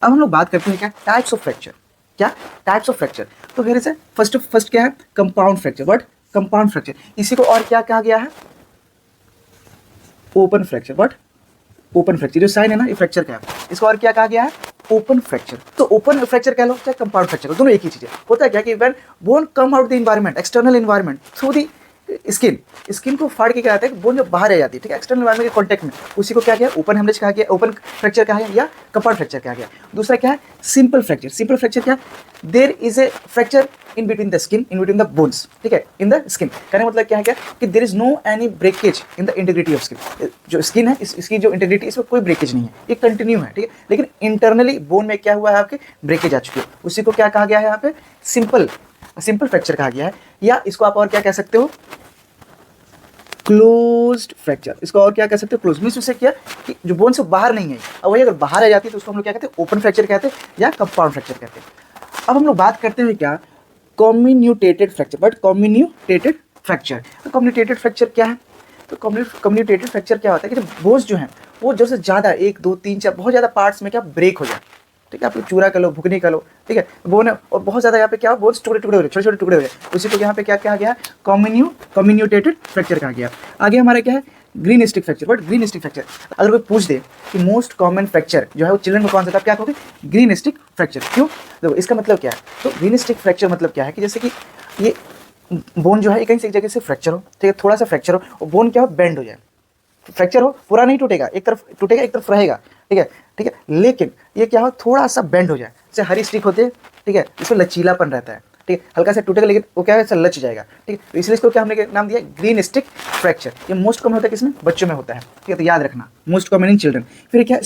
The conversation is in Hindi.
अब हम लोग बात करते हैं क्या टाइप्स ऑफ फ्रैक्चर। क्या टाइप्स ऑफ फ्रैक्चर? तो here is a फर्स्ट क्या है compound fracture. What? Compound fracture. इसी को और क्या कहा गया है? Open fracture. What? Open fracture. जो साइन है ना ये फ्रैक्चर का है, इसको और क्या कहा गया है? Open fracture. तो ओपन फ्रैक्चर कह लो चाहे कंपाउंड फ्रैक्चर, दोनों एक ही चीज है। होता है क्या कि when bone come out the environment, external environment through the skin, skin को फाड़ के क्या आता है बोन जब बाहर आ जाती है, ठीक है, एक्सटर्नल एनवायरनमेंट के कॉन्टेक्ट में, उसी को क्या किया? ओपन हेमरेज कहा गया, ओपन फ्रैक्चर कहा गया या कंपाउंड फ्रैक्चर कहा गया। दूसरा क्या है? Simple fracture. सिंपल फ्रैक्चर क्या? There is a fracture in between the skin, in between the bones, ठीक है, इन द स्किन। कहने मतलब क्या है क्या कि there is no any breakage in the integrity of skin. जो स्किन है इसकी जो इंटीग्रिटी, इसमें कोई ब्रेकेज नहीं है, ये कंटिन्यू है, ठीक है, लेकिन इंटरनली बोन में क्या हुआ है आपके ब्रेकेज आ चुकी है, उसी को क्या कहा गया है यहाँ पे? सिंपल फ्रैक्चर कहा गया है। या इसको आप और क्या कह सकते हो? Closed fracture. इसको और क्या कह सकते हो? क्लोज मीन्स उसे क्या कि जो बोन से बाहर नहीं आई, और वही अगर बाहर आ जाती है तो उसको हम लोग क्या कहते हैं? ओपन फ्रैक्चर कहते हैं या कंपाउंड फ्रैक्चर कहते हैं। अब हम लोग बात करते हैं क्या कम्युन्यूटेटेड फ्रैक्चर। बट कम्युन्यूटेटेड फ्रैक्चर, तो कम्युन्यूटेटेड फ्रैक्चर क्या है? तो कम्युन्यूटेटेड फ्रैक्चर क्या होता है कि जब बोन्स जो हैं वो जैसे ज़्यादा 1 2 3 4 बहुत ज़्यादा पार्ट्स में क्या ब्रेक हो जाए, ठीक है, आप चूरा कर लो, भुगनी कर लो, ठीक है, बोन है और बहुत ज़्यादा यहाँ पे क्या बोन्स टुकड़े टुकड़े हो रहे, छोटे छोटे टुकड़े हो रहे, उसी को यहाँ पे क्या कहा गया? कम्युन्यूटेटेड फ्रैक्चर कहा गया। आगे हमारा क्या है? Green stick fracture. But green stick fracture अगर कोई पूछ दे कि मोस्ट कॉमन फ्रैक्चर जो है वो चिल्ड्रन में कौन सा था, आप क्या कहोगे? Green stick fracture. क्यों? देखो इसका मतलब क्या है? तो ग्रीन स्टिक फ्रैक्चर मतलब क्या है कि जैसे कि ये बोन जो है कहीं से एक जगह से फ्रैक्चर हो, ठीक है, थोड़ा सा फ्रैक्चर हो और बोन क्या हो? बेंड हो जाए। फ्रैक्चर हो, पूरा नहीं टूटेगा, एक तरफ टूटेगा एक तरफ रहेगा, ठीक है, ठीक है, लेकिन ये क्या हो? थोड़ा सा बेंड हो जाए, जैसे हरी स्टिक होते हैं, ठीक है, इसमें लचीलापन रहता है, ठीक है, हल्का सा टूटेगा लेकिन वो क्या है? ऐसा लच जाएगा, ठीक है, तो इसलिए इसको क्या हमने नाम दिया? Green stick fracture. ये मोस्ट कॉमन होता है किसमें? बच्चों में होता है, ठीक है, तो याद रखना मोस्ट कॉमन इन चिल्ड्रन। फिर क्या?